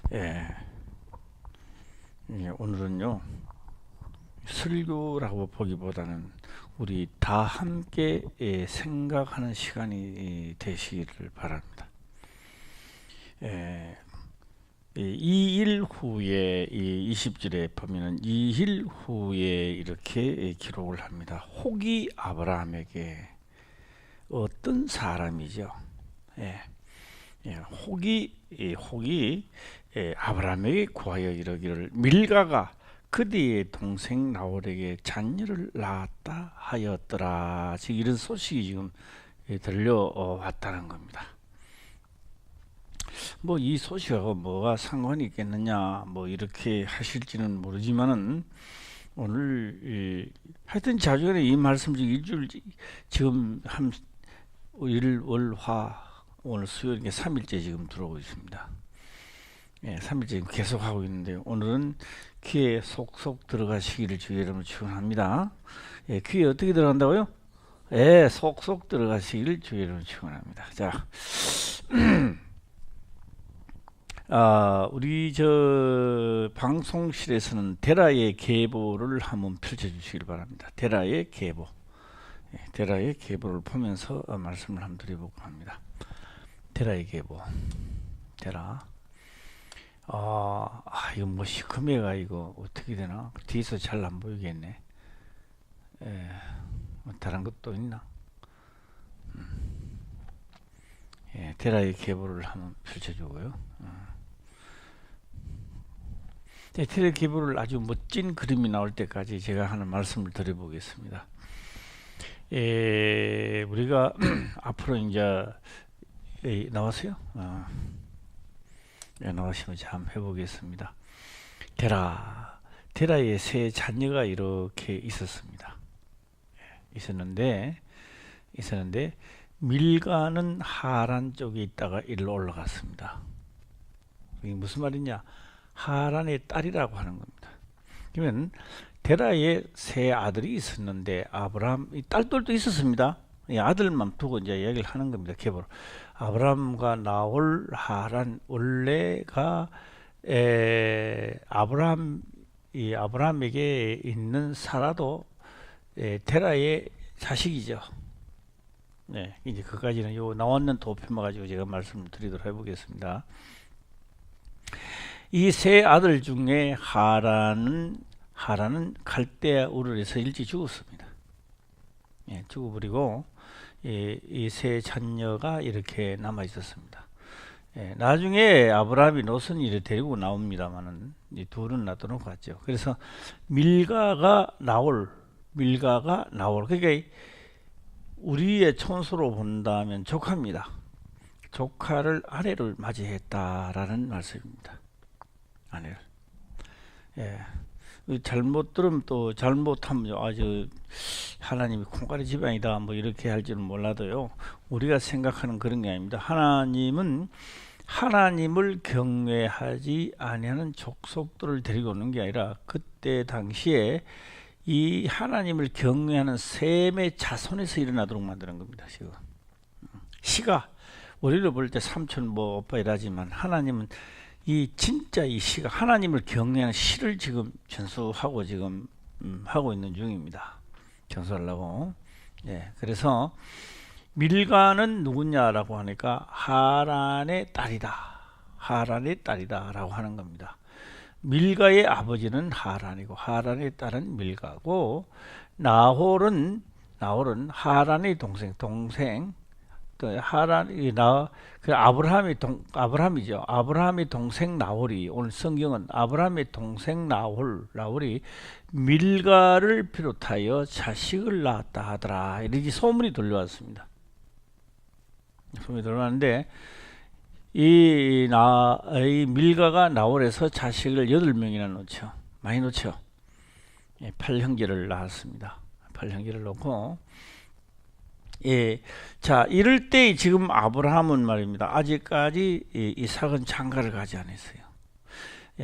예, 오늘은요, 설교라고 보기보다는 우리 다 함께 생각하는 시간이 되시기를 바랍니다. 예, 2일 후에, 이 20절에 보면은 2일 후에 이렇게 기록을 합니다. 혹이 아브라함에게 어떤 사람이죠? 예, 혹이 아브라함에게 구하여 이르기를 밀가가 그대의 동생 나홀에게 자녀를 낳았다 하였더라. 지금 이런 소식이 지금 들려왔다는 겁니다. 뭐 이 소식하고 뭐가 상관이 있겠느냐 뭐 이렇게 하실지는 모르지만은 오늘 하여튼 자주간에 이 말씀 지금 일주일 지금 한 일월화 오늘 수요일 3일째 지금 들어오고 있습니다. 3일째 계속 하고 있는데 오늘은 귀에 속속 들어가시기를 주의 이름으로 축원합니다. 귀에 어떻게 들어간다고요? 속속 들어가시기를 주의 이름으로 축원합니다. 자, 우리 저 방송실에서는 데라의 계보를 한번 펼쳐주시길 바랍니다. 데라의 계보, 데라의 계보를 보면서 말씀을 한번 드려보고 합니다. 데라의 계보, 데라. 이거 뭐 시커매가 이거 어떻게 되나? 뒤에서 잘 안 보이겠네. 뭐 다른 것도 있나? 데라의 계보를 한번 펼쳐주고요. 데라의 계보를 아주 멋진 그림이 나올 때까지 제가 하는 말씀을 드려보겠습니다. 우리가 앞으로 이제 나왔어요? 나오시면 한번 해보겠습니다. 데라의 세 자녀가 이렇게 있었습니다. 있었는데 밀가는 하란 쪽에 있다가 일로 올라갔습니다. 이게 무슨 말이냐? 하란의 딸이라고 하는 겁니다. 그러면 데라의 세 아들이 있었는데 아브라함 딸들도 있었습니다. 아들만 두고 이제 이야기를 하는 겁니다. 계보로 아브라함과 나홀 하란 원래가 아브라함에게 있는 사라도 데라의 자식이죠. 이제 그까지는 요 나왔는 도표만 가지고 제가 말씀을 드리도록 해보겠습니다. 이 세 아들 중에 하란은 갈대아 우르에서 일찍 죽었습니다. 죽어버리고 이 세 자녀가 이렇게 남아 있었습니다. 나중에 아브라함이 노선이를 데리고 나옵니다만은 이 둘은 놔두고 갔죠. 그래서 밀가가 나올 그러니까 우리의 촌수로 본다면 조카입니다. 조카를 아내를 맞이했다라는 말씀입니다. 아내를. 잘못 들으면 또 잘못하면 아주 하나님이 콩가루 지방이다 뭐 이렇게 할지는 몰라도요, 우리가 생각하는 그런 게 아닙니다. 하나님은 하나님을 경외하지 아니하는 족속들을 데리고 오는 게 아니라 그때 당시에 이 하나님을 경외하는 셈의 자손에서 일어나도록 만드는 겁니다. 지금 시가 우리를 볼 때 삼촌 뭐 오빠 이라지만 하나님은 이 진짜 이 시가 하나님을 경외하는 시를 지금 전수하고 지금 하고 있는 중입니다. 전수하려고. 그래서 밀가는 누구냐라고 하니까 하란의 딸이다라고 하는 겁니다. 밀가의 아버지는 하란이고 하란의 딸은 밀가고 나홀은 하란의 동생 아브라함이죠. 아브라함의 동생 나홀이, 오늘 성경은 아브라함의 동생 나홀이 밀가를 비롯하여 자식을 낳았다 하더라. 이렇게 소문이 들려왔습니다. 소문이 들려왔는데 이 밀가가 나홀에서 자식을 8명이나 놓죠. 많이 놓죠. 8형제를 낳았습니다. 8형제를 놓고 자, 이럴 때 지금 아브라함은 말입니다. 아직까지 이삭은 장가를 가지 않았어요.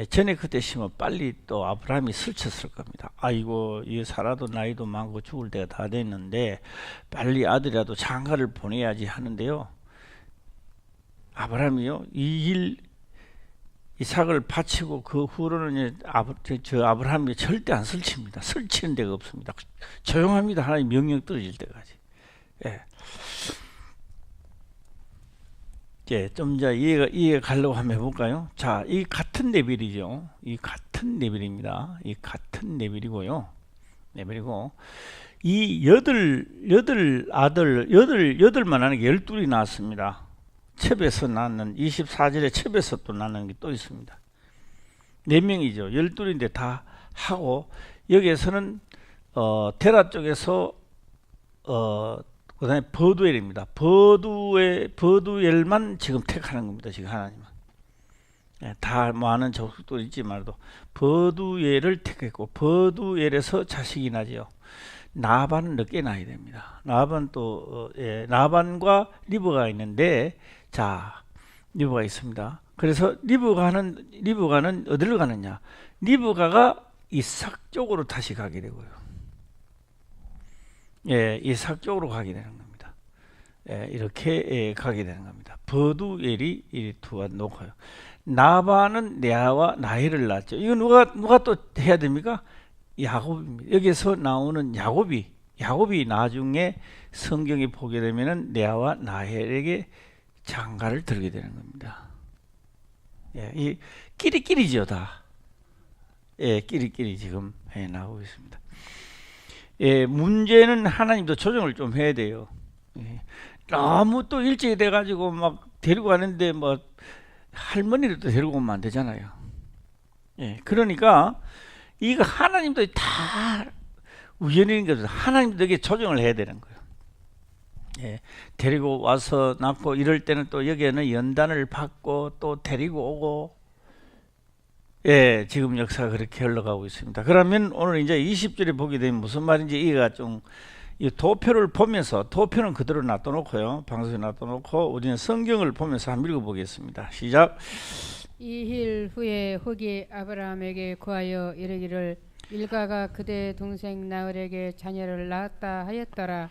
전에 그때 시면 빨리 또 아브라함이 슬쳤을 겁니다. 아이고, 이 살아도 나이도 많고 죽을 때가 다 됐는데 빨리 아들이라도 장가를 보내야지 하는데요. 아브라함이요, 이 일 이삭을 바치고 그 후로는 저 아브라함이 절대 안 설칩니다. 설치는 데가 없습니다. 조용합니다. 하나님 명령 떨어질 때까지. 예. 예, 좀 이제 이해 가려고 한번 해볼까요? 자, 이 같은 레벨이죠. 이 같은 레벨입니다. 이 같은 레벨이고요. 레벨이고, 이 여덟만 하는 게 12이 나왔습니다. 첩에서 낳는 24절에 첩에서 또 낳는 게 또 있습니다. 4명이죠. 12인데 다 하고, 여기에서는 데라 쪽에서 그 다음에 버두엘입니다. 버두엘만 지금 택하는 겁니다. 지금 하나님은. 예, 다 많은 족속도 있지 말도 버두엘을 택했고, 버두엘에서 자식이 나지요. 나반은 늦게 나야 됩니다. 나반 또 나반과 리브가 있는데, 자, 리브가 있습니다. 그래서 리브가는 어디로 가느냐? 리브가가 이삭 쪽으로 다시 가게 되고요. 예, 이삭 쪽으로 가게 되는 겁니다. 예, 이렇게 가게 되는 겁니다. 버두엘이 이 두가 놓고요. 나반은 레아와 라헬을 낳았죠. 이거 누가 또 해야 됩니까? 야곱입니다. 여기서 나오는 야곱이 나중에 성경에 보게 되면은 레아와 라헬에게 장가를 들게 되는 겁니다. 예, 이 끼리끼리죠 다. 예, 끼리끼리 지금 나오고 있습니다. 예, 문제는 하나님도 조정을 좀 해야 돼요. 예, 너무 또 일찍 돼가지고 막 데리고 가는데 뭐 할머니를 또 데리고 오면 안 되잖아요. 예, 그러니까 이거 하나님도 다 우연인 것을 하나님도 여기 조정을 해야 되는 거예요. 예, 데리고 와서 낳고 이럴 때는 또 여기에는 연단을 받고 또 데리고 오고, 예, 지금 역사가 그렇게 흘러가고 있습니다. 그러면 오늘 이제 20절에 보게 되면 무슨 말인지 이해가 좀, 이 도표를 보면서, 도표는 그대로 놔둬놓고요, 방송에 놔둬놓고 우리는 성경을 보면서 한번 읽어보겠습니다. 시작. 이힐 후에 흑이 아브라함에게 구하여 이르기를 일가가 그대 동생 나홀에게 자녀를 낳았다 하였더라.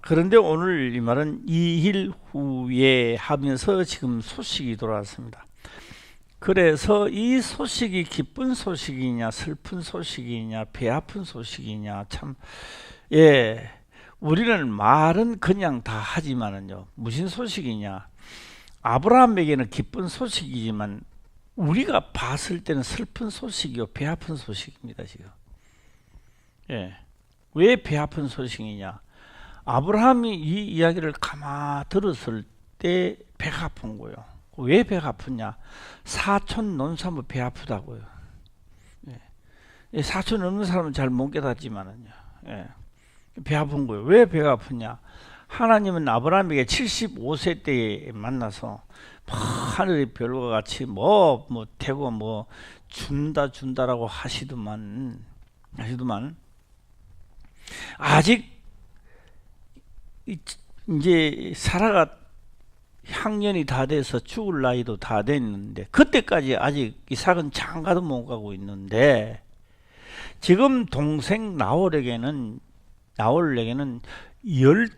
그런데 오늘 이 말은 2일 후에 하면서 지금 소식이 돌아왔습니다. 그래서 이 소식이 기쁜 소식이냐 슬픈 소식이냐 배 아픈 소식이냐, 참, 예, 우리는 말은 그냥 다 하지만은요, 무슨 소식이냐, 아브라함에게는 기쁜 소식이지만 우리가 봤을 때는 슬픈 소식이요, 배 아픈 소식입니다. 지금. 예, 왜 배 아픈 소식이냐? 아브라함이 이 이야기를 가만 들었을 때 배가 아픈 거예요. 왜 배가 아프냐? 사촌 논사모 배 아프다고요. 예. 사촌 없는 사람은 잘 못 깨닫지만은요. 예. 배 아픈 거예요. 왜 배가 아프냐? 하나님은 아브라함에게 75세 때에 만나서 하늘의 별과 같이 뭐 되고 뭐 준다라고 하시더만 아직 이제 사라가 향년이 다 돼서 죽을 나이도 다 됐는데, 그때까지 아직 이삭은 장가도 못 가고 있는데, 지금 동생 나홀에게는 12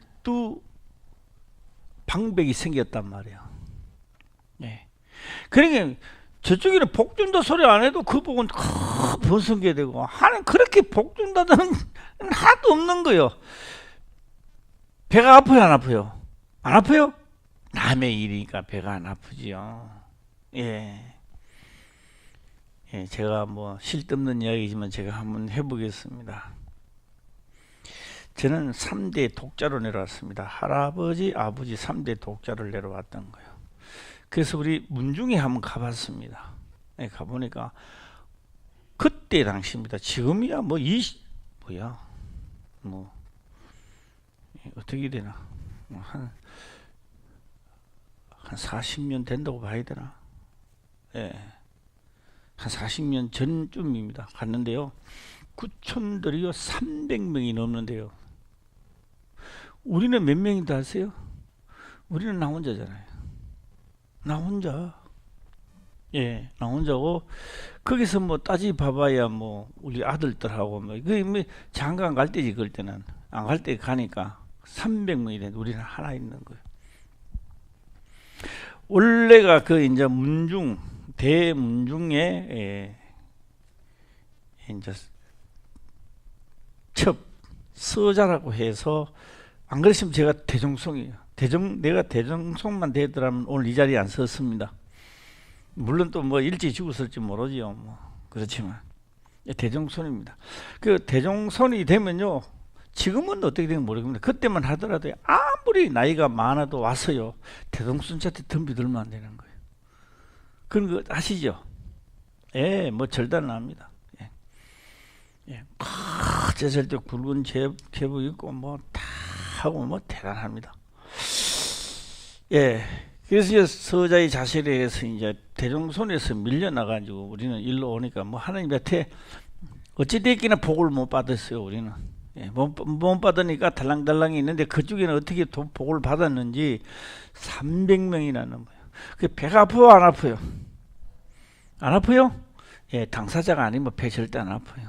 방백이 생겼단 말이에요. 네. 그러니까 저쪽에는 복 준다 소리 안 해도 그 복은 번성게 되고, 하는 그렇게 복 준다는 하나도 없는 거예요. 배가 아파요, 안 아파요? 안 아파요? 남의 일이니까 배가 안 아프지요. 예. 예, 제가 뭐 실없는 이야기지만 제가 한번 해보겠습니다. 저는 3대 독자로 내려왔습니다. 할아버지, 아버지 3대 독자를 내려왔던 거예요. 그래서 우리 문중에 한번 가봤습니다. 예, 가보니까 그때 당시입니다. 지금이야 뭐 어떻게 되나? 한 40년 된다고 봐야 되나? 예. 한 40년 전쯤입니다. 갔는데요. 구촌들이요 300명이 넘는데요. 우리는 몇 명인지 아세요? 우리는 나 혼자잖아요. 나 혼자. 예, 나 혼자고, 거기서 뭐 따지 봐봐야 뭐 우리 아들들하고 뭐 장가 안 갈 때지. 그럴 때는 안 갈 때 가니까 300명이 되는데 우리는 하나 있는 거예요. 원래가 그 이제 문중 대문중의 이제 첩 서자라고 해서, 안 그랬으면 제가 대종송이에요. 내가 대종송만 되더라면 오늘 이 자리에 안 섰습니다. 물론 또 뭐 일찍 죽었을지 모르지요. 뭐 그렇지만 대종손입니다. 그 대종손이 되면요, 지금은 어떻게 되는지 모르겠습니다. 그때만 하더라도 아무리 나이가 많아도 와서요, 대종손자한테 덤비들면 안 되는 거예요. 그런 거 아시죠? 예, 뭐 절단을 합니다. 예, 예, 제설적 붉은 제복 입고 뭐 다 하고 뭐 대단합니다. 예, 그래서 이제 서자의 자세에 해서 이제 대종손에서 밀려나가지고 우리는 일로 오니까 뭐 하나님한테 어찌됐기나 복을 못 받았어요. 우리는 못 받으니까 달랑달랑이 있는데 그쪽에는 어떻게 복을 받았는지 300명이나 넘어요. 그 배가 아파요, 안 아파요? 안 아파요? 예, 당사자가 아니면 배 절대 안 아파요.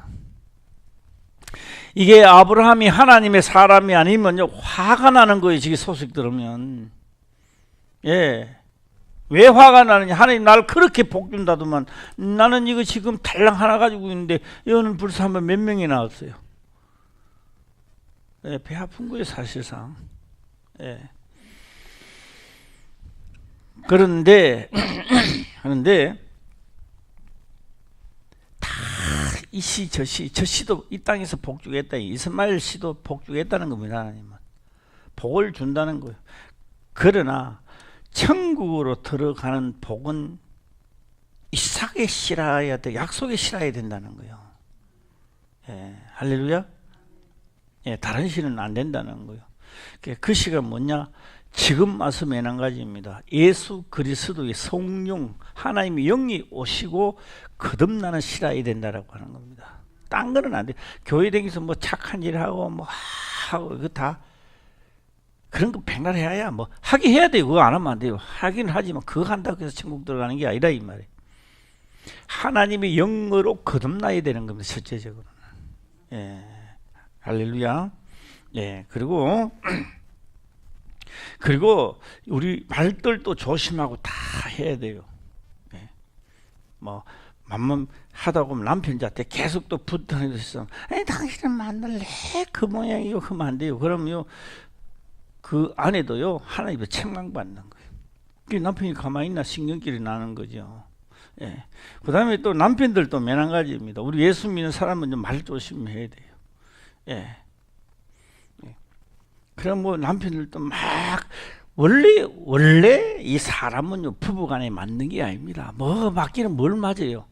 이게 아브라함이 하나님의 사람이 아니면요, 화가 나는 거예요. 지금 소식 들으면. 예. 왜 화가 나느냐? 하나님 날 그렇게 복 준다더만 나는 이거 지금 달랑 하나 가지고 있는데 여는 벌써 한번 몇 명이 나왔어요. 예, 배 아픈 거예요, 사실상. 예. 그런데 다 이 시 저 시도 이 땅에서 복 주겠다. 이스마엘 씨도 복 주겠다는 겁니다. 하나님은 복을 준다는 거예요. 그러나 천국으로 들어가는 복은 이삭의 씨라야 돼, 약속의 씨라야 된다는 거예요. 예, 할렐루야. 예, 다른 씨는 안 된다는 거예요. 그 씨가 뭐냐? 지금 말씀에 한 가지입니다. 예수 그리스도의 성령, 하나님의 영이 오시고 거듭나는 씨라야 된다라고 하는 겁니다. 딴 거는 안 돼. 교회 다니면서 뭐 착한 일 하고 뭐 하고 이거 다 그런 거 백날 해야 뭐 하긴 해야 돼요. 그거 안 하면 안 돼요. 하긴 하지만 그거 한다고 해서 천국 들어가는 게 아니라 이 말이에요. 하나님의 영으로 거듭나야 되는 겁니다. 실제적으로는. 예, 할렐루야. 예, 그리고 우리 말들도 조심하고 다 해야 돼요. 예. 뭐 만만 하다 보면 남편한테 계속 또 붙어서 있어. 당신은 만날래? 그 모양이요. 그러면 안 돼요. 그러면요, 그 아내도요, 하나님의 책망받는 거예요. 그 남편이 가만히 있나 신경질이 나는 거죠. 예. 그 다음에 또 남편들도 매한 가지입니다. 우리 예수 믿는 사람은 좀 말 조심해야 돼요. 예. 그럼 뭐 남편들도 막 원래 이 사람은요, 부부간에 맞는 게 아닙니다. 뭐 맞기는 뭘 맞아요.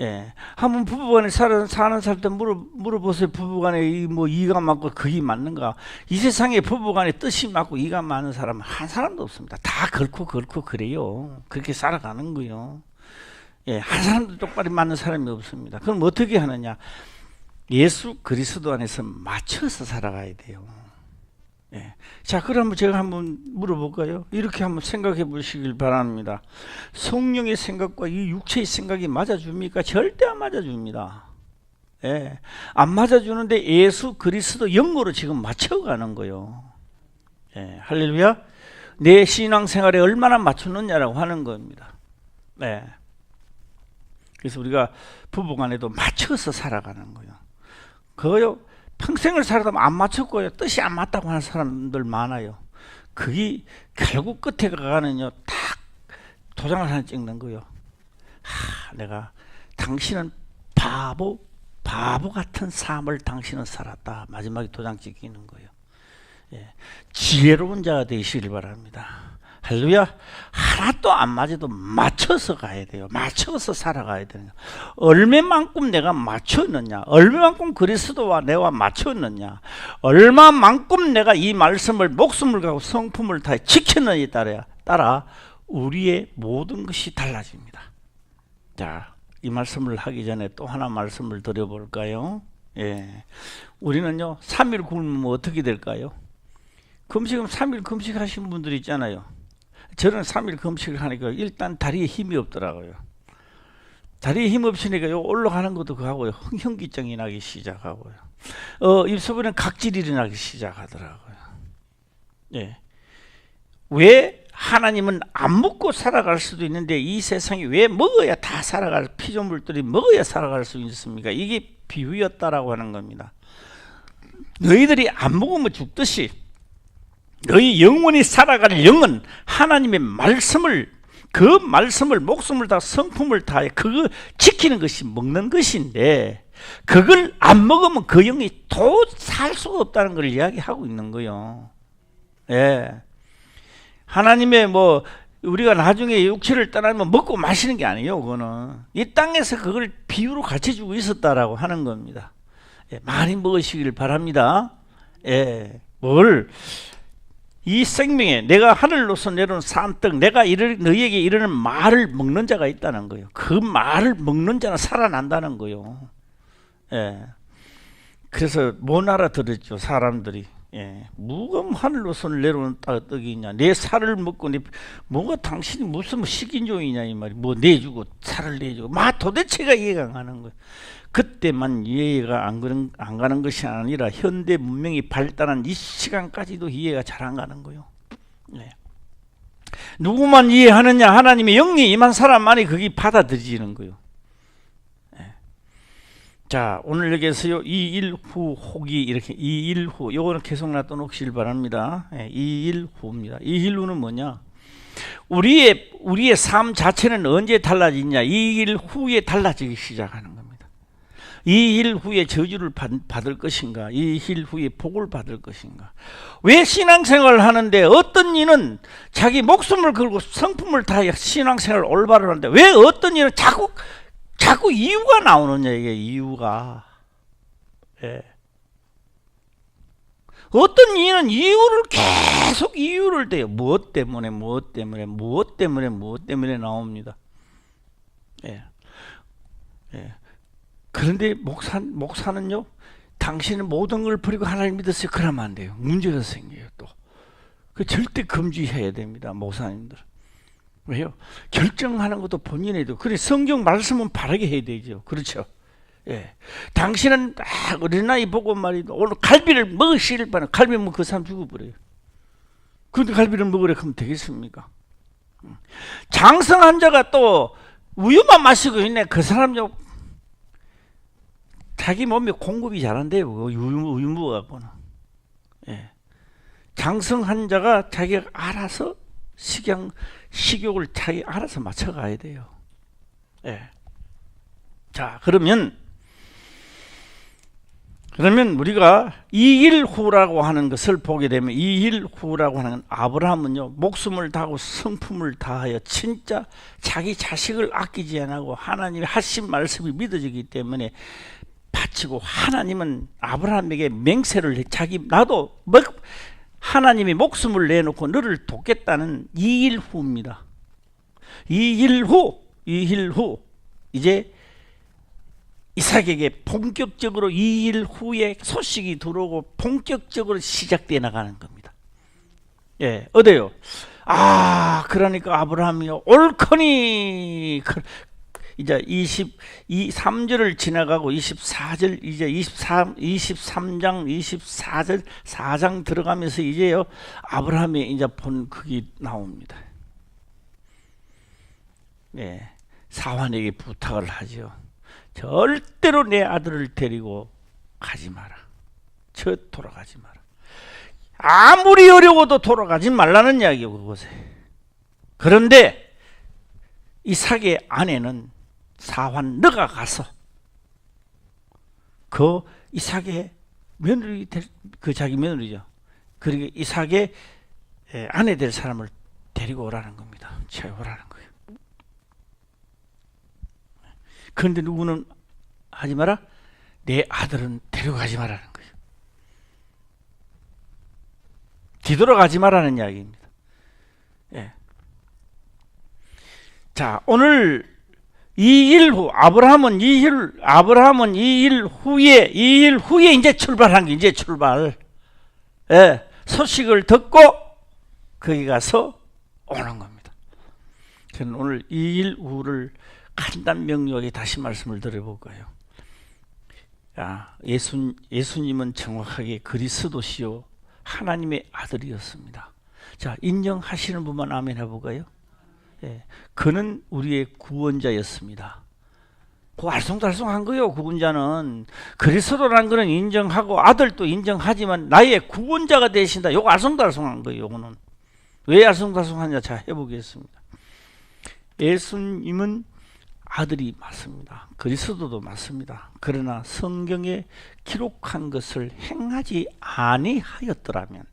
예, 한번 부부간에 사는 살 때 물어보세요. 부부간에 이가 맞고 그게 맞는가? 이 세상에 부부간에 뜻이 맞고 이가 맞는 사람은 한 사람도 없습니다. 다 그렇고 그래요. 그렇게 살아가는 거요. 예, 한 사람도 똑바로 맞는 사람이 없습니다. 그럼 어떻게 하느냐? 예수 그리스도 안에서 맞춰서 살아가야 돼요. 예. 자, 그러면 제가 한번 물어볼까요? 이렇게 한번 생각해 보시길 바랍니다. 성령의 생각과 이 육체의 생각이 맞아줍니까? 절대 안 맞아줍니다. 예. 안 맞아주는데 예수 그리스도 영으로 지금 맞춰가는 거예요. 예. 할렐루야. 내 신앙생활에 얼마나 맞추느냐라고 하는 겁니다. 예. 그래서 우리가 부부간에도 맞춰서 살아가는 거예요. 그거요, 평생을 살아도 안 맞췄고요, 뜻이 안 맞다고 하는 사람들 많아요. 그게 결국 끝에 가가는요, 딱 도장을 하나 찍는 거예요. 내가 당신은 바보 같은 삶을 당신은 살았다. 마지막에 도장 찍히는 거예요. 예. 지혜로운 자가 되시길 바랍니다. 할렐루야. 하나도 안 맞아도 맞춰서 가야 돼요. 맞춰서 살아가야 되는 거예요. 얼마만큼 내가 맞췄느냐, 얼마만큼 그리스도와 내가 맞췄느냐, 얼마만큼 내가 이 말씀을 목숨을 가고 성품을 다해 지켰느냐에 따라 우리의 모든 것이 달라집니다. 자, 이 말씀을 하기 전에 또 하나 말씀을 드려볼까요? 예. 우리는요, 3일 굶으면 어떻게 될까요? 금식은 3일 금식하신 분들 있잖아요. 저는 3일 금식을 하니까 일단 다리에 힘이 없더라고요. 다리에 힘 없으니까 올라가는 것도 그하고요, 현기증이 나기 시작하고요. 입속에는 각질이 일어나기 시작하더라고요. 예. 왜 하나님은 안 먹고 살아갈 수도 있는데 이 세상에 왜 먹어야 다 살아갈, 피조물들이 먹어야 살아갈 수 있습니까? 이게 비유였다라고 하는 겁니다. 너희들이 안 먹으면 죽듯이 너희 영원히 살아갈 영은 하나님의 말씀을, 그 말씀을 목숨을 다 성품을 다해 그거 지키는 것이 먹는 것인데, 그걸 안 먹으면 그 영이 도 살 수가 없다는 걸 이야기하고 있는 거예요. 예. 하나님의 뭐 우리가 나중에 육체를 떠나면 먹고 마시는 게 아니에요. 그거는 이 땅에서 그걸 비유로 가르쳐주고 있었다라고 하는 겁니다. 예, 많이 먹으시길 바랍니다. 예, 뭘 이 생명에 내가 하늘로서 내려온 산떡, 내가 너희에게 이르는 말을 먹는 자가 있다는 거예요. 그 말을 먹는 자는 살아난다는 거예요. 예, 그래서 못 알아들었죠, 사람들이. 예, 뭐가 하늘로서 내려오는 떡이 있냐, 내 살을 먹고 뭐가 당신이 무슨 식인종이냐 이 말이, 뭐 내주고 살을 내주고 막 도대체가 이해가 안 가는 거예요. 그때만 이해가 안 가는 것이 아니라 현대 문명이 발달한 이 시간까지도 이해가 잘 안 가는 거예요. 예. 누구만 이해하느냐, 하나님의 영이 임한 사람만이 그게 받아들이는 거예요. 자, 오늘 여기에서요, 이일후 혹이 이렇게, 이일후, 요거는 계속 놔둬놓으시길 바랍니다. 예, 이일후입니다. 이일후는 뭐냐? 우리의 삶 자체는 언제 달라지냐? 이일 후에 달라지기 시작하는 겁니다. 이일 후에 저주를 받을 것인가? 이일 후에 복을 받을 것인가? 왜 신앙생활을 하는데 어떤 이는 자기 목숨을 걸고 성품을 다해 신앙생활을 올바로 하는데 왜 어떤 이는 자꾸 이유가 나오느냐, 이게 이유가. 예. 어떤 이유는 이유를 계속 이유를 대요. 무엇 때문에 나옵니다. 예. 예. 그런데 목사는요, 당신은 모든 걸 버리고 하나님 믿었어요. 그러면 안 돼요. 문제가 생겨요, 또. 그 절대 금지해야 됩니다, 목사님들. 왜요? 결정하는 것도 본인에도. 그래, 성경 말씀은 바르게 해야 되죠. 그렇죠? 예. 당신은 어린아이 보고 말이죠, 오늘 갈비를 먹으시길 바라는, 갈비 먹으면 그 사람 죽어버려요. 그런데 갈비를 먹으래 하면 되겠습니까? 장성한 자가 또 우유만 마시고 있네. 그 사람요, 자기 몸에 공급이 잘 안 돼요. 우유 먹어갖고는. 예. 장성한 자가 자기가 알아서 식욕을 자기 알아서 맞춰가야 돼요. 예. 자, 그러면 우리가 이일 후라고 하는 것을 보게 되면, 이일 후라고 하는 아브라함은요, 목숨을 다하고 성품을 다하여 진짜 자기 자식을 아끼지 않고 하나님의 하신 말씀이 믿어지기 때문에 바치고, 하나님은 아브라함에게 맹세를 해, 나도 하나님이 목숨을 내놓고 너를 돕겠다는 이일 후입니다. 이일 후 이제 이삭에게 본격적으로 2일 후에 소식이 들어오고 본격적으로 시작되어 나가는 겁니다. 예, 어때요? 그러니까 아브라함이요, 옳거니, 이제 23절을 지나가고 24절, 이제 23장, 24절, 4장 들어가면서 이제요, 아브라함이 이제 본 그게 나옵니다. 예, 사환에게 부탁을 하죠. 절대로 내 아들을 데리고 가지 마라. 돌아가지 마라. 아무리 어려워도 돌아가지 말라는 이야기예요, 그곳에. 그런데 이삭의 아내는 사환, 너가 가서 그 이삭의 며느리 그 자기 며느리죠. 그러니까 이삭의 아내 될 사람을 데리고 오라는 겁니다. 채우라는 거예요. 그런데 누구는 하지 마라? 내 아들은 데려가지 마라는 거예요. 뒤돌아가지 마라는 이야기입니다. 예. 자, 오늘 2일 후, 아브라함은 2일 후에 이제 출발한 게, 이제 출발. 예. 소식을 듣고 거기 가서 오는 겁니다. 저는 오늘 2일 후를 간단 명료하게 다시 말씀을 드려볼까요? 예수님은 정확하게 그리스도시요 하나님의 아들이었습니다. 자, 인정하시는 분만 아멘 해볼까요? 예, 그는 우리의 구원자였습니다. 그 알쏭달쏭한 거요. 구원자는 그리스도라는 거는 인정하고 아들도 인정하지만 나의 구원자가 되신다. 요거 알쏭달쏭한 거예요. 요거는 왜 알쏭달쏭하냐? 자, 해보겠습니다. 예수님은 아들이 맞습니다. 그리스도도 맞습니다. 그러나 성경에 기록한 것을 행하지 아니하였더라면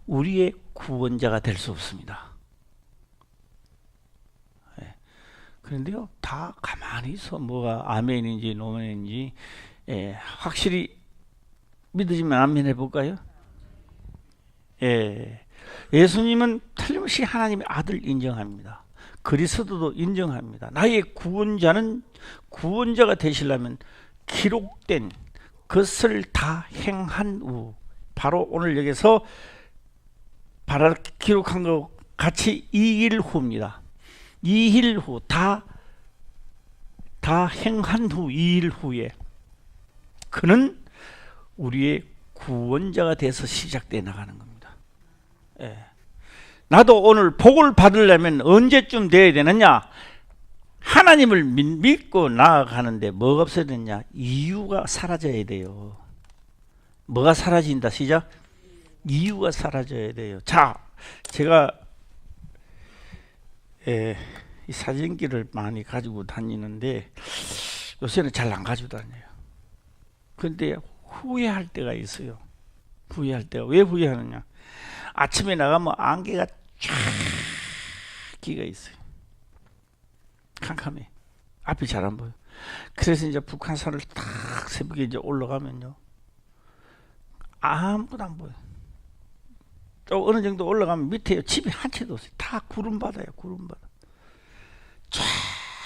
우리의 구원자가 될 수 없습니다. 그런데요, 다 가만히 있어 뭐가 아멘인지 노멘인지 확실히 믿으시면 아멘 해볼까요? 예수님은 틀림없이 하나님의 아들 인정합니다. 그리스도도 인정합니다. 나의 구원자는 구원자가 되시려면 기록된 것을 다 행한 후, 바로 오늘 여기서 바로 기록한 것 같이 2일 후입니다. 2일 후, 다 행한 후 2일 후에 그는 우리의 구원자가 돼서 시작돼 나가는 겁니다. 나도 오늘 복을 받으려면 언제쯤 돼야 되느냐? 하나님을 믿고 나아가는데 뭐가 없어야 되느냐? 이유가 사라져야 돼요. 뭐가 사라진다? 시작. 이유가 사라져야 돼요. 자, 제가 이 사진기를 많이 가지고 다니는데 요새는 잘 안 가지고 다녀요. 그런데 후회할 때가 있어요. 후회할 때가. 왜 후회하느냐? 아침에 나가면 안개가 쫙 끼가 있어요. 캄캄해. 앞이 잘 안 보여. 그래서 이제 북한산을 딱 새벽에 이제 올라가면요, 아무도 안 보여. 또 어느 정도 올라가면 밑에 집이 한 채도 없어요. 다 구름바다예요. 구름바다. 쫙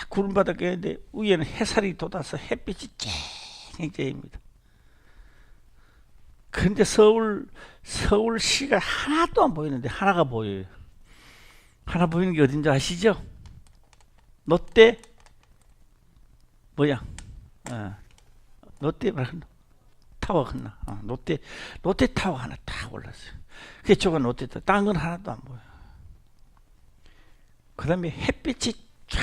구름바다 껴있는데 위에는 햇살이 돋아서 햇빛이 쨍쨍입니다. 그런데 서울시가 하나도 안 보이는데 하나가 보여요. 하나 보이는 게 어딘지 아시죠? 롯데 뭐야? 롯데 타워 하나. 롯데 타워 하나 딱 올랐어요. 그쪽은 롯데 타워. 딴 건 하나도 안 보여. 그 다음에 햇빛이 쫙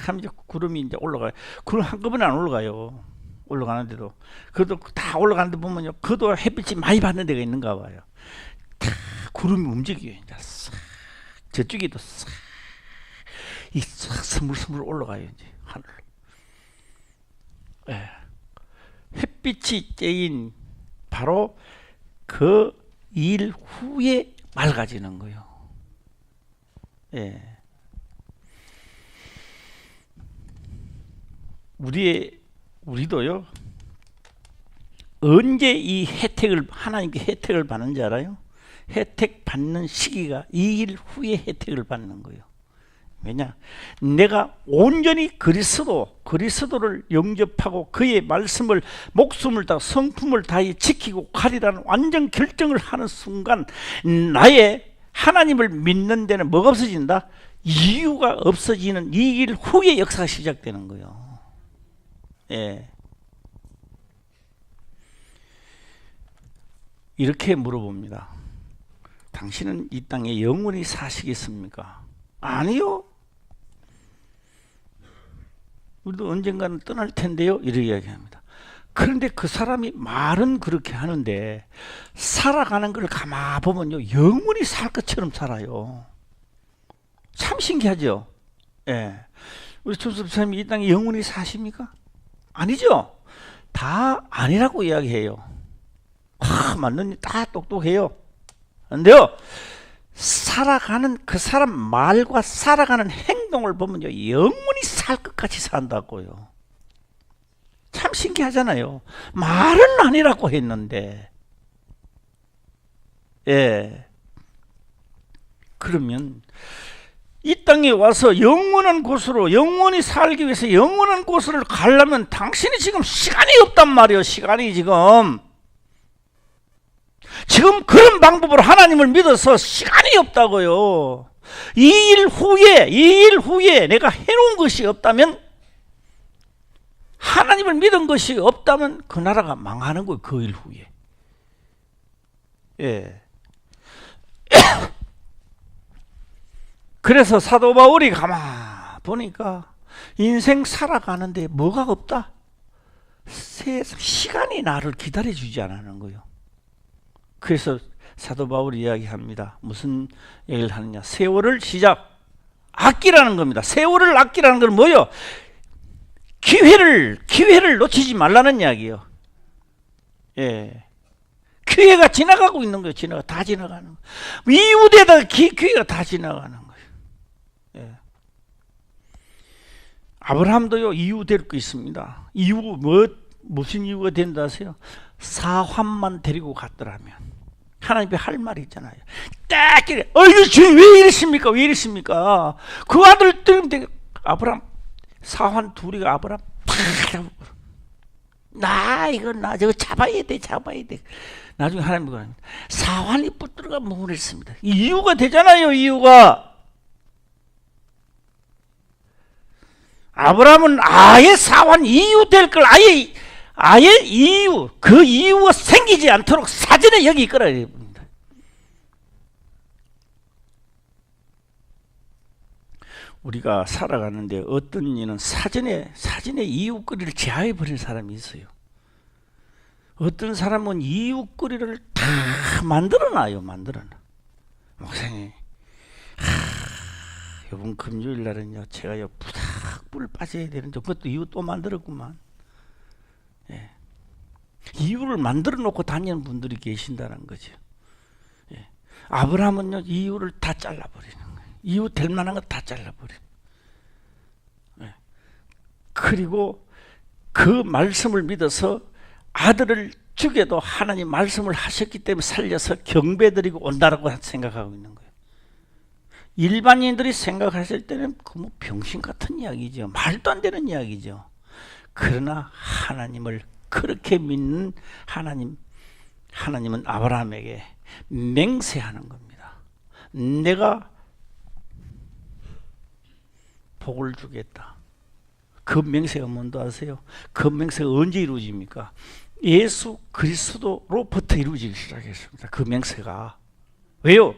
하면 이제 구름이 이제 올라가요. 구름 한꺼번에 안 올라가요. 올라가는데도. 그래도 다 올라가는데 보면요, 그도 햇빛이 많이 받는 데가 있는가 봐요. 다 구름이 움직여요. 이제 싹. 저쪽에도 싹. 이 싹 스물스물 올라가요. 이제 하늘로. 햇빛이 쬐인 바로 그 일 후에 맑아지는 거예요. 우리도요, 언제 이 혜택을, 하나님께 혜택을 받는지 알아요? 혜택 받는 시기가 2일 후에 혜택을 받는 거예요. 왜냐? 내가 온전히 그리스도를 영접하고 그의 말씀을 목숨을 다 성품을 다해 지키고 가리라는 완전 결정을 하는 순간 나의 하나님을 믿는 데는 뭐가 없어진다? 이유가 없어지는 2일 후에 역사가 시작되는 거예요. 이렇게 물어봅니다. 당신은 이 땅에 영원히 사시겠습니까? 아니요. 우리도 언젠가는 떠날 텐데요. 이렇게 이야기합니다. 그런데 그 사람이 말은 그렇게 하는데 살아가는 걸 가만 보면요, 영원히 살 것처럼 살아요. 참 신기하죠? 우리 조섭사님이 이 땅에 영원히 사십니까? 아니죠? 다 아니라고 이야기해요. 맞는, 다 똑똑해요. 그런데요, 살아가는 그 사람 말과 살아가는 행동을 보면요, 영원히 살 것 같이 산다고요. 참 신기하잖아요. 말은 아니라고 했는데. 그러면 이 땅에 와서 영원한 곳으로, 영원히 살기 위해서 영원한 곳을 가려면 당신이 지금 시간이 없단 말이에요. 시간이 지금 그런 방법으로 하나님을 믿어서 시간이 없다고요. 2일 후에 내가 해놓은 것이 없다면, 하나님을 믿은 것이 없다면 그 나라가 망하는 거예요. 그 일 후에. 그래서 사도 바울이 가만 보니까 인생 살아가는데 뭐가 없다. 세상 시간이 나를 기다려주지 않는 거예요. 그래서 사도 바울이 이야기합니다. 무슨 얘기를 하느냐? 세월을 시작 아끼라는 겁니다. 세월을 아끼라는 건 뭐예요? 기회를 놓치지 말라는 이야기예요. 예. 기회가 지나가고 있는 거예요. 다 지나가는 거예요. 이웃에다가 기회가 다 지나가는 거예요. 예. 아브라함도요, 이유 될 거 있습니다. 이유, 무슨 이유가 된다 하세요? 사환만 데리고 갔더라면. 하나님이 할 말이 있잖아요. 딱 이래. 주님 왜 이러십니까? 왜 이러십니까? 그 아들 때문에 아브라함, 사환 둘이가 아브라함 팍 나 저거 잡아야 돼. 나중에 하나님이 사환이 붙들어가 뭉을했습니다. 이유가 되잖아요. 이유가. 아브라함은 아예 사환 이유 될 걸 아예 이유, 그 이유가 생기지 않도록 사전에 여기 끌어야 됩니다. 우리가 살아가는데 어떤 이는 사전에 이유거리를 제하해버린 사람이 있어요. 어떤 사람은 이유거리를 다 만들어놔요. 목사님, 이번 금요일 날은요, 제가요 부탁 뿔 빠져야 되는데 그것도 이유 또 만들었구만. 예. 이유를 만들어 놓고 다니는 분들이 계신다는 거죠. 예. 아브라함은요, 이유를 다 잘라버리는 거예요. 이유 될 만한 거 다 잘라버리는. 예. 그리고 그 말씀을 믿어서 아들을 죽여도 하나님 말씀을 하셨기 때문에 살려서 경배드리고 온다라고 생각하고 있는 거예요. 일반인들이 생각하실 때는 그 뭐 병신 같은 이야기죠. 말도 안 되는 이야기죠. 그러나 하나님을 그렇게 믿는 하나님은 아브라함에게 맹세하는 겁니다. 내가 복을 주겠다. 그 맹세가 뭔지 아세요? 그 맹세가 언제 이루어집니까? 예수 그리스도로부터 이루어지기 시작했습니다. 그 맹세가. 왜요?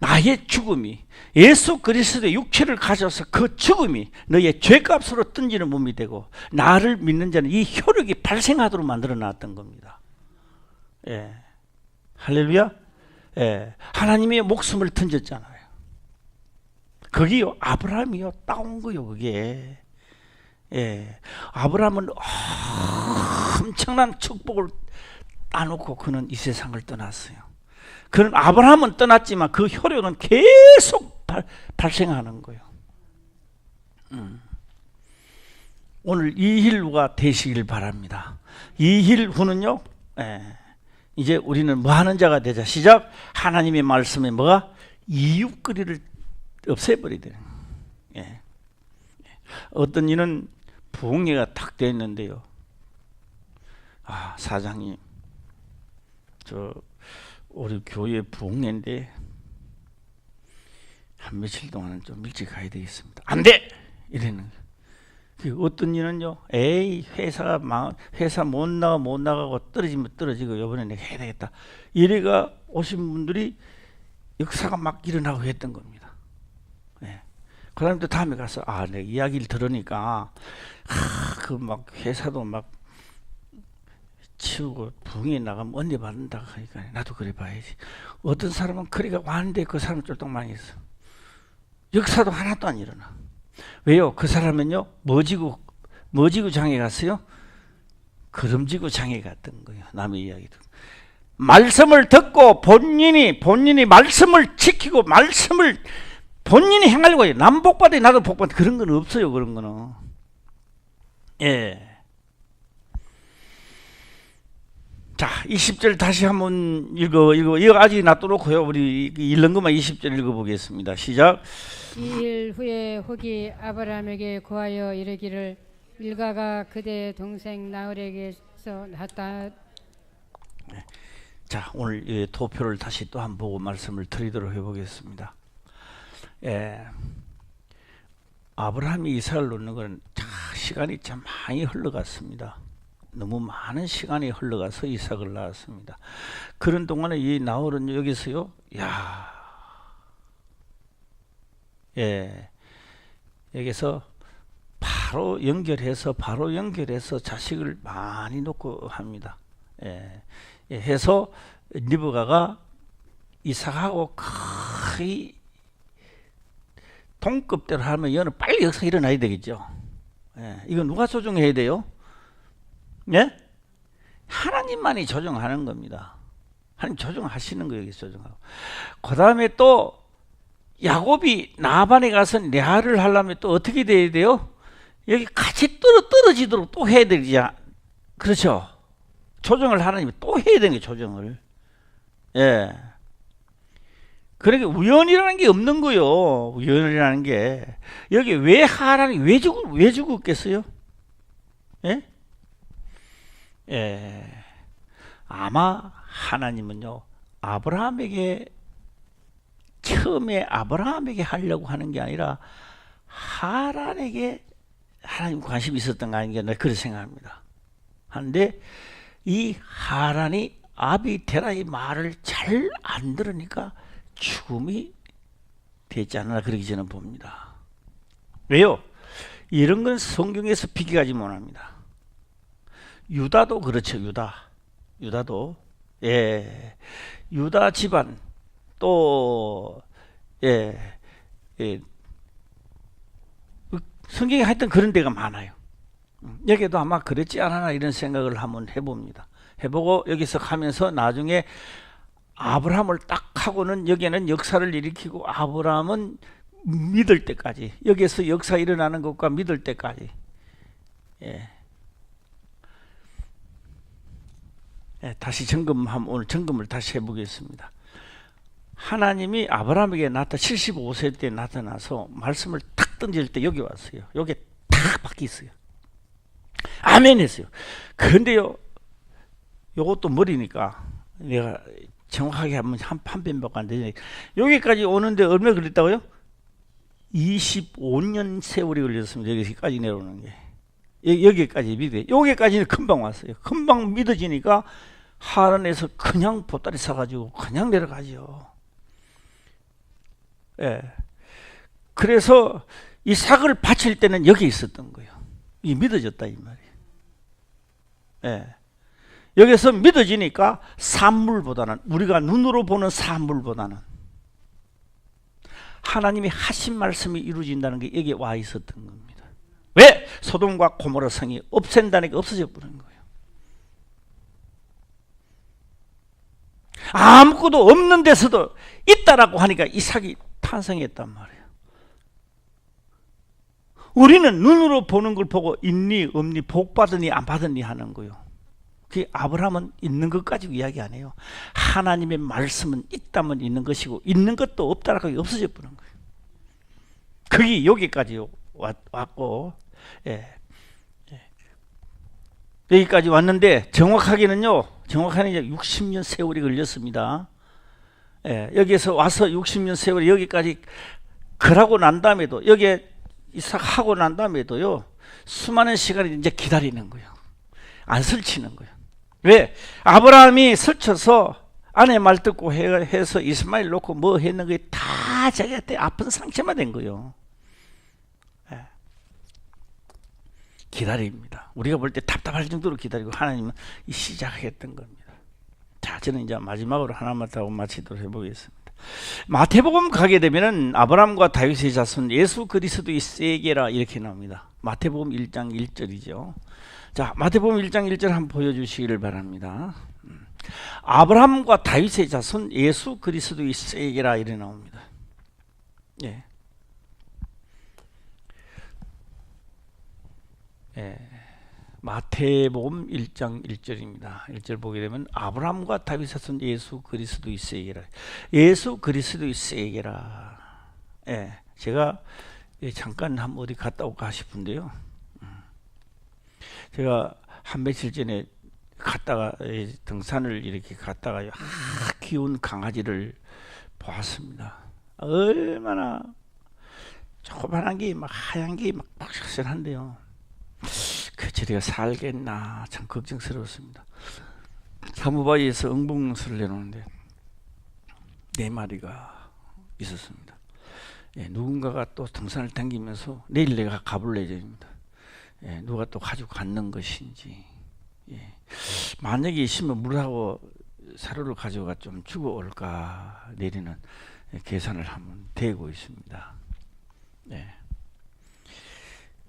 나의 죽음이, 예수 그리스도의 육체를 가져서 그 죽음이 너의 죄값으로 던지는 몸이 되고 나를 믿는 자는 이 효력이 발생하도록 만들어 놨던 겁니다. 예. 할렐루야. 예. 하나님의 목숨을 던졌잖아요. 거기요, 아브라함이요 따온 거요. 그게. 예. 아브라함은 엄청난 축복을 따놓고 그는 이 세상을 떠났어요. 그런 아브라함은 떠났지만 그 효력은 계속 발생하는 거예요. 오늘 이힐후가 되시길 바랍니다. 이힐후는요, 이제 우리는 뭐 하는 자가 되자. 시작. 하나님의 말씀에 뭐가? 이웃거리를 없애버리더니. 예. 어떤 이는 부흥회가 탁 되어 있는데요. 아, 사장님, 우리 교회 부흥회인데 한 며칠 동안은 좀 일찍 가야 되겠습니다. 안 돼! 이러는 거예요. 어떤 이는요, 회사 못 나가고 떨어지면 떨어지고 이번에 내가 해야 되겠다. 이래가 오신 분들이 역사가 막 일어나고 했던 겁니다. 네. 그 다음에 또 다음에 가서, 내가 이야기를 들으니까, 그 막 회사도 막 치우고 부흥에 나가면 언니 받는다 하니까 나도 그래 봐야지. 어떤 사람은 그래가 왔는데 그 사람 쫄딱 망했어. 역사도 하나도 안 일어나. 왜요? 그 사람은요, 뭐 지고 장에 갔어요? 걸음지고 장에 갔던 거예요. 남의 이야기도. 말씀을 듣고 본인이 말씀을 지키고 말씀을 본인이 행하려고 해요. 남 복받아 나도 복받아. 그런 건 없어요. 그런 거는. 예. 자, 20절 다시 한번 읽어. 이거 아직 놔둬놓고요. 우리 읽는 것만 20절 읽어보겠습니다. 시작. 이일 후에 혹이 아브라함에게 고하여 이르기를 밀가가 그대 동생 나홀에게서 낳았다. 네. 자, 오늘 도표를 다시 또 한번 보고 말씀을 드리도록 해보겠습니다. 아브라함이 이삭을 놓는 건 시간이 참 많이 흘러갔습니다. 너무 많은 시간이 흘러가서 이삭을 낳았습니다. 그런 동안에 이 나홀은 여기서요, 예, 여기서 바로 연결해서 자식을 많이 놓고 합니다. 예, 예, 해서 리브가가 이삭하고 거의 동급대로 하면 이거는 빨리 역사가 일어나야 되겠죠. 예, 이거 누가 조정해야 돼요? 예? 하나님만이 조정하는 겁니다. 하나님 조정하시는 거예요. 여기서 조정하고. 그 다음에 또 야곱이 나반에 가서 레아를 하려면 또 어떻게 돼야 돼요? 여기 같이 떨어지도록 또 해야 되지. 그렇죠? 조정을 하나님이 또 해야 되는 게 조정을. 예. 그러니까 우연이라는 게 없는 거요. 우연이라는 게. 여기 왜 하나님 왜 죽었겠어요? 예? 예. 아마 하나님은요, 처음에 아브라함에게 하려고 하는 게 아니라 하란에게 하나님 관심이 있었던 거 아닌가, 그렇게 생각합니다. 하는데 이 하란이 아비테라의 말을 잘 안 들으니까 죽음이 되지 않나, 그렇게 저는 봅니다. 왜요? 이런 건 성경에서 비교하지 못합니다. 유다도 그렇죠. 유다도 예, 유다 집안 또 예, 예, 성경에 하여튼 그런 데가 많아요. 여기도 아마 그랬지 않았나 이런 생각을 한번 해봅니다. 해보고 여기서 하면서 나중에 아브라함을 딱 하고는 여기에는 역사를 일으키고 아브라함은 믿을 때까지, 여기에서 역사 일어나는 것과 믿을 때까지, 예. 예, 다시 오늘 점검을 다시 해보겠습니다. 하나님이 아브라함에게 75세 때 나타나서 말씀을 탁 던질 때 여기 왔어요. 여기 탁 바뀌었어요. 아멘 했어요. 그런데요, 요것도 머리니까 내가 정확하게 하면 한 편밖에 안 되네. 여기까지 오는데 얼마 걸렸다고요? 25년 세월이 걸렸습니다. 여기까지 내려오는 게. 여기까지 믿어요. 여기까지는 금방 왔어요. 금방 믿어지니까 하란에서 그냥 보따리 사가지고 그냥 내려가죠. 예. 그래서 이삭을 바칠 때는 여기 있었던 거예요. 이 믿어졌다 이 말이에요. 예. 여기서 믿어지니까 산물보다는, 우리가 눈으로 보는 산물보다는 하나님이 하신 말씀이 이루어진다는 게 여기에 와 있었던 겁니다. 왜? 소돔과 고모라 성이 없앤다는 게 없어져 버린 거예요. 아무것도 없는 데서도 있다라고 하니까 이삭이 탄생했단 말이에요. 우리는 눈으로 보는 걸 보고 있니 없니, 복 받으니 안 받으니 하는 거예요. 그 아브라함은 있는 것 가지고 이야기 안 해요. 하나님의 말씀은 있다면 있는 것이고 있는 것도 없다라고 없어져 버린 거예요. 그게 여기까지 왔고, 예. 예. 여기까지 왔는데 정확하게는요, 이제 60년 세월이 걸렸습니다. 예. 여기에서 와서 60년 세월이 여기까지 그러고 난 다음에도, 여기에 이삭하고 난 다음에도요, 수많은 시간을 이제 기다리는 거예요. 안 설치는 거예요. 왜? 아브라함이 설쳐서 아내 말 듣고 해서 이스마엘 놓고 뭐 했는 게 다 자기한테 아픈 상처만 된 거예요. 예. 기다립니다. 우리가 볼 때 답답할 정도로 기다리고 하나님은 시작했던 겁니다. 자, 저는 이제 마지막으로 하나만 더 마치도록 해보겠습니다. 마태복음 가게 되면은 아브라함과 다윗의 자손 예수 그리스도의 세계라 이렇게 나옵니다. 마태복음 1장 1절이죠. 자, 마태복음 1장 1절 한번 보여주시기를 바랍니다. 아브라함과 다윗의 자손 예수 그리스도의 세계라 이래 나옵니다. 예. 예. 마태복음 1장 1절입니다. 1절 보게 되면 아브라함과 다윗의 자손 예수 그리스도의 세계라. 예수 그리스도의 세계라. 예. 제가 잠깐 한번 어디 갔다 올까 싶은데요. 제가 한 며칠 전에 갔다가 등산을 이렇게 갔다가 귀여운 강아지를 보았습니다. 얼마나 조그만한 게 막 하얀 게 막 박살한데요. 그 저리가 살겠나 참 걱정스러웠습니다. 사무바위에서 응봉수를 내놓는데 4마리가 있었습니다. 예, 누군가가 또 등산을 당기면서 내일 내가 가볼래 예정입니다. 예, 누가 또 가지고 갔는 것인지. 예. 만약에 있으면 물하고 사료를 가져가 좀 주고 올까 내리는 계산을 하면 되고 있습니다. 예.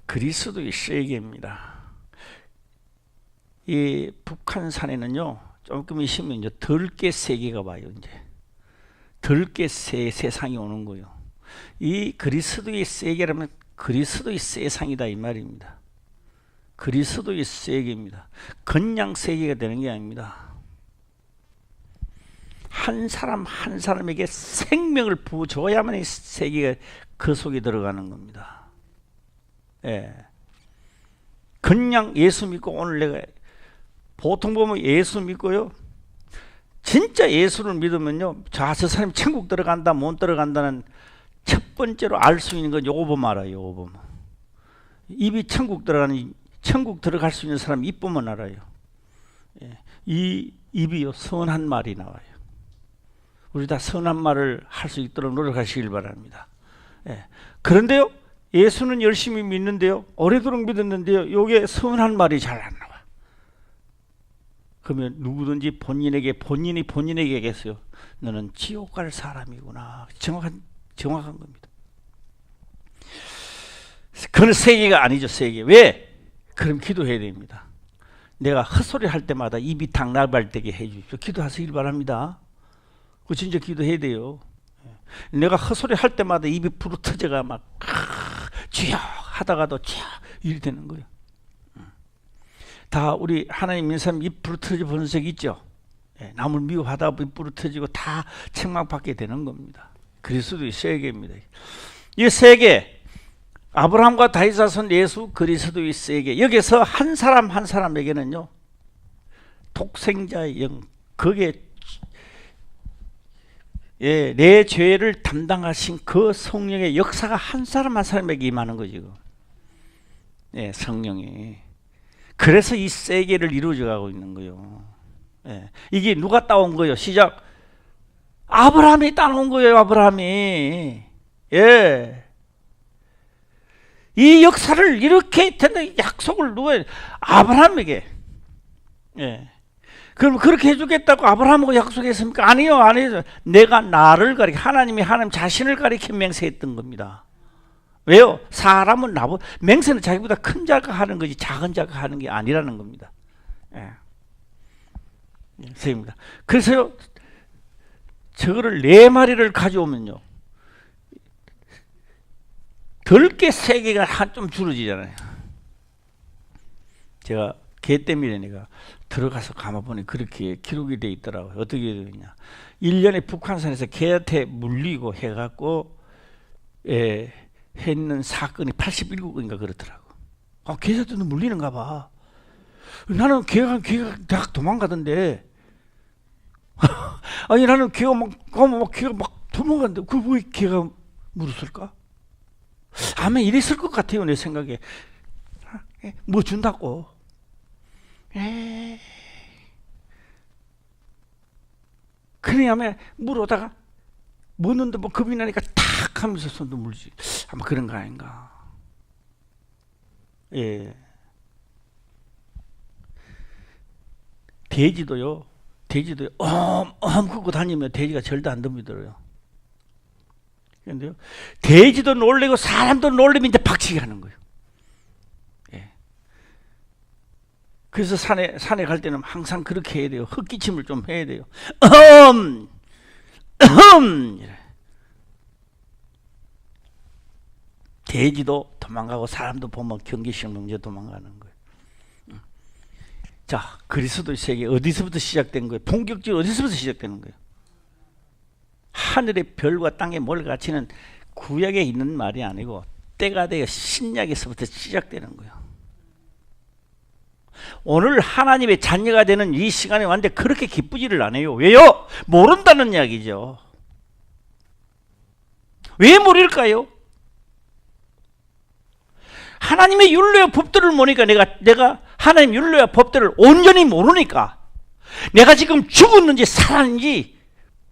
그리스도의 세계입니다. 이 북한산에는요, 조금 있으면 이제 덜깨 세계가 와요. 이제 덜깨 세상이 오는 거예요. 이 그리스도의 세계라면 그리스도의 세상이다 이 말입니다. 그리스도의 세계입니다. 그냥 세계가 되는 게 아닙니다. 한 사람 한 사람에게 생명을 부어줘야만 이 세계가 그 속에 들어가는 겁니다. 예. 그냥 예수 믿고 오늘 내가 보통 보면 예수 믿고요, 진짜 예수를 믿으면요, 저 사람이 천국 들어간다 못 들어간다는 첫 번째로 알 수 있는 건 요거 보면 알아요. 요거 보면 입이 천국 들어갈 수 있는 사람 입 보면 알아요. 예. 이 입이요 선한 말이 나와요. 우리 다 선한 말을 할 수 있도록 노력하시길 바랍니다. 예. 그런데요, 예수는 열심히 믿는데요, 오래도록 믿었는데요, 요게 선한 말이 잘 안 나와. 그러면 누구든지 본인이 본인에게 얘기했어요. 너는 지옥 갈 사람이구나. 정확한 겁니다. 그건 세계가 아니죠. 세계. 왜? 그럼 기도해야 됩니다. 내가 헛소리 할 때마다 입이 당나발되게 해주십시오. 기도하시길 바랍니다. 그 진짜 기도해야 돼요. 내가 헛소리 할 때마다 입이 부르터져가 막 쥐야 하다가도 쥐야 이리 되는 거예요. 다 우리 하나님 믿는 사람 입 부르터져 본 적 있죠? 예, 남을 미워하다 입 부르터지고 다 책망받게 되는 겁니다. 그리스도의 세계입니다. 이 세계, 아브라함과 다윗 자손 예수 그리스도의 세계, 여기서 한 사람 한 사람에게는요, 독생자의 영, 그게 예, 내 죄를 담당하신 그 성령의 역사가 한 사람 한 사람에게 임하는 거죠. 예, 성령이. 그래서 이 세계를 이루어져 가고 있는 거예요. 예, 이게 누가 따온 거예요? 시작. 아브라함이 따놓은 거예요. 아브라함이. 예. 이 역사를 이렇게 되는 약속을 누가 아브라함에게. 예. 그럼 그렇게 해주겠다고 아브라함하고 약속했습니까? 아니요, 아니요. 내가 나를 하나님 자신을 가리켜 맹세했던 겁니다. 왜요? 사람은 맹세는 자기보다 큰 자가 하는 거지 작은 자가 하는 게 아니라는 겁니다. 예. 세입니다. 그래서요, 저거를 4마리를 가져오면요, 덜게 세계가 좀 줄어지잖아요. 제가 개 때문에 내가 들어가서 가만보니 그렇게 기록이 돼 있더라고요. 어떻게 되느냐, 1년에 북한산에서 개한테 물리고 해갖고 했는 사건이 87건인가 그렇더라고. 개한테도 물리는가 봐. 나는 개가 딱 도망가던데 아니 나는 개가 막 도망가는데 그걸 왜 개가 물었을까? 아마 이랬을 것 같아요. 내 생각에. 뭐 준다고. 그래 아마 물어다가 먹는데 뭐 겁이 나니까 탁 하면서 손도 물지. 아마 그런 거 아닌가. 예. 돼지도요 끄고 다니면 돼지가 절대 안 덤비더라고요. 그런데요, 돼지도 놀래고 사람도 놀래면 이제 박치기 하는 거예요. 예. 그래서 산에 갈 때는 항상 그렇게 해야 돼요. 헛기침을 좀 해야 돼요. 이래. 돼지도 도망가고 사람도 보면 경계심 넘겨 도망가는 거예요. 자, 그리스도의 세계 어디서부터 시작된 거예요? 본격적으로 어디서부터 시작되는 거예요? 하늘의 별과 땅의 몰 가치는 구약에 있는 말이 아니고 때가 되어 신약에서부터 시작되는 거예요. 오늘 하나님의 자녀가 되는 이 시간에 왔는데 그렇게 기쁘지를 않아요. 왜요? 모른다는 이야기죠. 왜 모를까요? 하나님의 율례와 법들을 모르니까 내가 하나님 율례와 법들을 온전히 모르니까 내가 지금 죽었는지 살았는지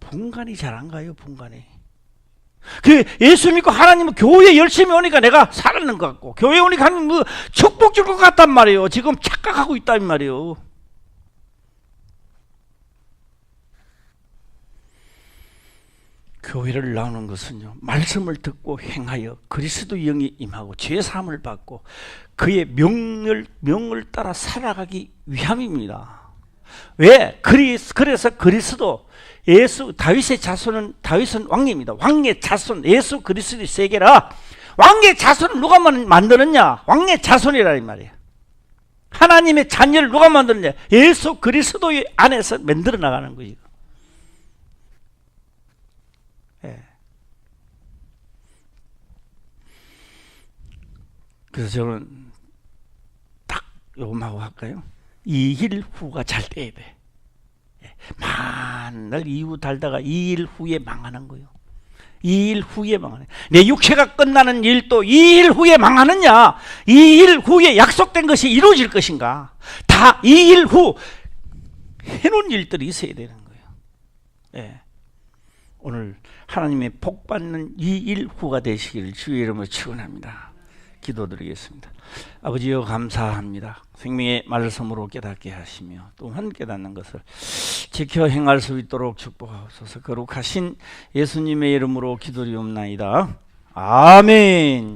분간이 잘 안 가요. 분간이. 그 예수 믿고 하나님 교회 열심히 오니까 내가 살았는 것 같고 교회 오니까 하나님 뭐 축복 줄 것 같단 말이에요. 지금 착각하고 있단 말이에요. 교회를 나오는 것은요, 말씀을 듣고 행하여 그리스도 영이 임하고 죄 사함을 받고 그의 명을 따라 살아가기 위함입니다. 왜? 그래서 그리스도 예수 다윗의 자손은 다윗은 왕입니다. 왕의 자손 예수 그리스도의 세계라. 왕의 자손을 누가 만드느냐? 왕의 자손이라 이 말이에요. 하나님의 자녀를 누가 만드느냐? 예수 그리스도의 안에서 만들어 나가는 거예요. 예. 그래서 저는 딱 요금하고 할까요? 2일 후가 잘 돼야 돼. 만날 이후 달다가 2일 후에 망하는 거예요. 2일 후에 망하네. 내 육체가 끝나는 일도 2일 후에 망하느냐? 2일 후에 약속된 것이 이루어질 것인가? 다 2일 후 해놓은 일들이 있어야 되는 거예요. 예. 오늘 하나님의 복 받는 2일 후가 되시기를 주의 이름으로 축원합니다. 기도드리겠습니다. 아버지여 감사합니다. 생명의 말씀으로 깨닫게 하시며 또한 깨닫는 것을 지켜 행할 수 있도록 축복하옵소서. 거룩하신 예수님의 이름으로 기도리옵나이다. 아멘.